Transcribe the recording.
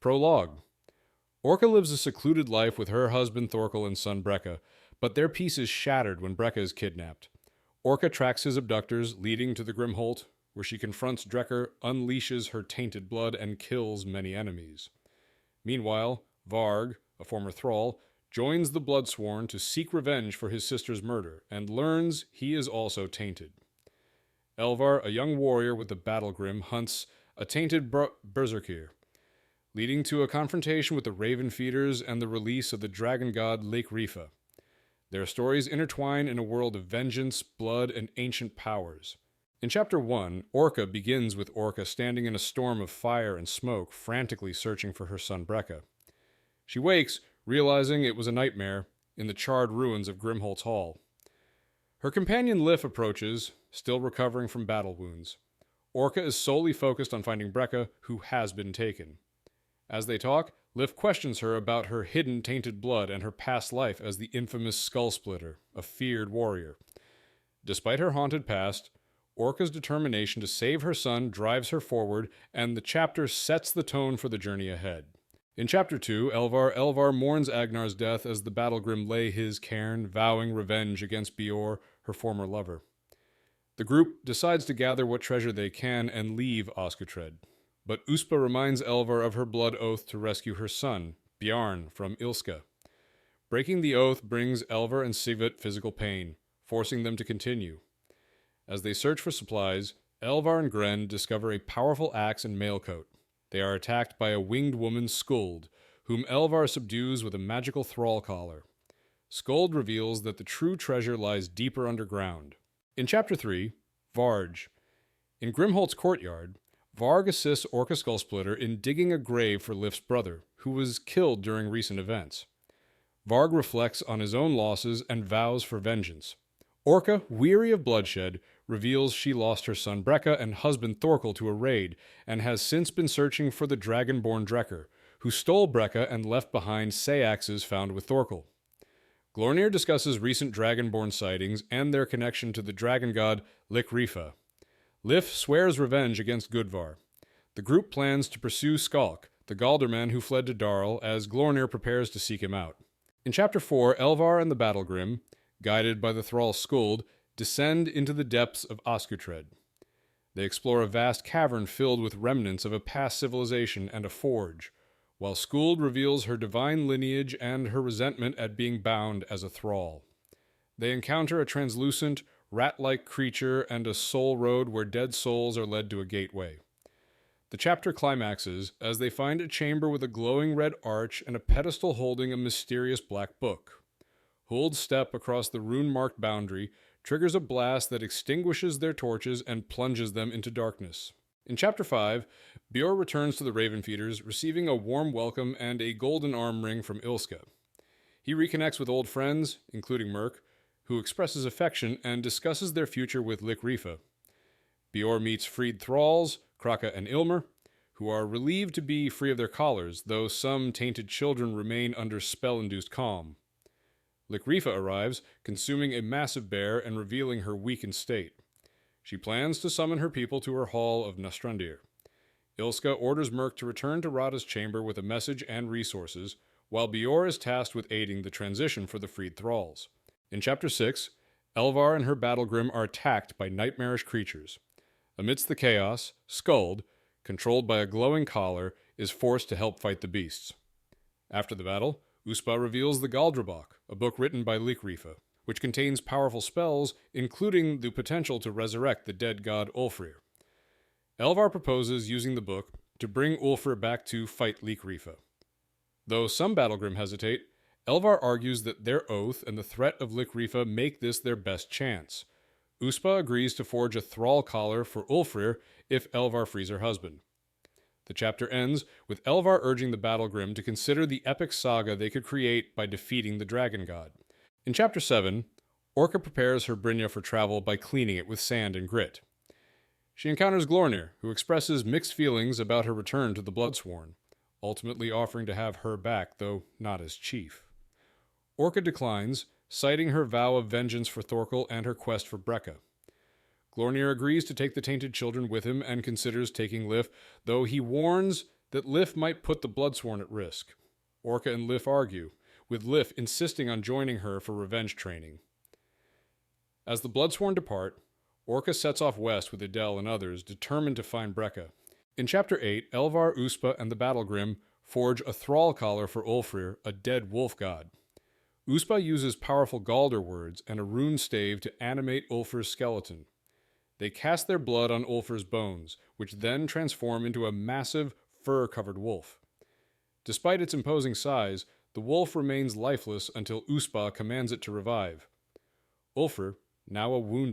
Prologue. Orca lives a secluded life with her husband Thorkel and son Brekka, but their peace is shattered when Brekka is kidnapped. Orca tracks his abductors, leading to the Grim Holt, where she confronts Drekker, unleashes her tainted blood, and kills many enemies. Meanwhile, Varg, a former thrall, joins the Bloodsworn to seek revenge for his sister's murder, and learns he is also tainted. Elvar, a young warrior with the Battle Grim, hunts a tainted berserker, leading to a confrontation with the Raven Feeders and the release of the dragon god Rifa. Their stories intertwine in a world of vengeance, blood, and ancient powers. In Chapter 1, Orca begins with Orca standing in a storm of fire and smoke, frantically searching for her son Brekka. She wakes, realizing it was a nightmare, in the charred ruins of Grim Holt's Hall. Her companion Lif approaches, still recovering from battle wounds. Orca is solely focused on finding Brekka, who has been taken. As they talk, Lif questions her about her hidden tainted blood and her past life as the infamous Skull Splitter, a feared warrior. Despite her haunted past, Orca's determination to save her son drives her forward, and the chapter sets the tone for the journey ahead. In Chapter 2, Elvar mourns Agnar's death as the Battlegrim lay his cairn, vowing revenge against Beor, her former lover. The group decides to gather what treasure they can and leave Oscotred. But Uspa reminds Elvar of her blood oath to rescue her son, Bjarn, from Ilska. Breaking the oath brings Elvar and Sigvat physical pain, forcing them to continue. As they search for supplies, Elvar and Gren discover a powerful axe and mailcoat. They are attacked by a winged woman, Skuld, whom Elvar subdues with a magical thrall collar. Skuld reveals that the true treasure lies deeper underground. In Chapter 3, Varg. In Grimholt's courtyard, Varg assists Orca Skullsplitter in digging a grave for Lif's brother, who was killed during recent events. Varg reflects on his own losses and vows for vengeance. Orca, weary of bloodshed, reveals she lost her son Brekka and husband Thorkel to a raid, and has since been searching for the dragonborn Drekker, who stole Brekka and left behind Sayaxes found with Thorkel. Glornir discusses recent dragonborn sightings and their connection to the dragon god Rifa. Lif swears revenge against Gudvar. The group plans to pursue Skalk, the Galderman who fled to Darl, as Glornir prepares to seek him out. In Chapter 4, Elvar and the Battlegrim, guided by the thrall Skuld, descend into the depths of Oscotred. They explore a vast cavern filled with remnants of a past civilization and a forge, while Skuld reveals her divine lineage and her resentment at being bound as a thrall. They encounter a translucent, rat-like creature and a soul road where dead souls are led to a gateway. The chapter climaxes as they find a chamber with a glowing red arch and a pedestal holding a mysterious black book. Huld's step across the rune-marked boundary triggers a blast that extinguishes their torches and plunges them into darkness. In Chapter 5, Beor returns to the Raven Feeders, receiving a warm welcome and a golden arm ring from Ilska. He reconnects with old friends, including Merc, who expresses affection and discusses their future with Rifa. Beor meets freed thralls, Kraka and Ilmer, who are relieved to be free of their collars, though some tainted children remain under spell-induced calm. Rifa arrives, consuming a massive bear and revealing her weakened state. She plans to summon her people to her hall of Nastrandir. Ilska orders Merc to return to Rada's chamber with a message and resources, while Beor is tasked with aiding the transition for the freed thralls. In Chapter 6, Elvar and her Battlegrim are attacked by nightmarish creatures. Amidst the chaos, Skuld, controlled by a glowing collar, is forced to help fight the beasts. After the battle, Uspa reveals the Galdrabok, a book written by Rifa, which contains powerful spells, including the potential to resurrect the dead god Ulfrir. Elvar proposes using the book to bring Ulfrir back to fight Rifa. Though some Battlegrim hesitate, Elvar argues that their oath and the threat of Rifa make this their best chance. Uspa agrees to forge a thrall collar for Ulfrir if Elvar frees her husband. The chapter ends with Elvar urging the Battlegrim to consider the epic saga they could create by defeating the dragon god. In Chapter 7, Orca prepares her Brynja for travel by cleaning it with sand and grit. She encounters Glornir, who expresses mixed feelings about her return to the Bloodsworn, ultimately offering to have her back, though not as chief. Orca declines, citing her vow of vengeance for Thorkel and her quest for Brekka. Glornir agrees to take the tainted children with him and considers taking Lif, though he warns that Lif might put the Bloodsworn at risk. Orca and Lif argue, with Lif insisting on joining her for revenge training. As the Bloodsworn depart, Orca sets off west with Adele and others, determined to find Brekka. In Chapter 8, Elvar, Uspa, and the Battlegrim forge a thrall collar for Ulfrir, a dead wolf god. Uspa uses powerful Galder words and a rune stave to animate Ulfr's skeleton. They cast their blood on Ulfr's bones, which then transform into a massive, fur-covered wolf. Despite its imposing size, the wolf remains lifeless until Uspa commands it to revive. Ulfr, now a wounded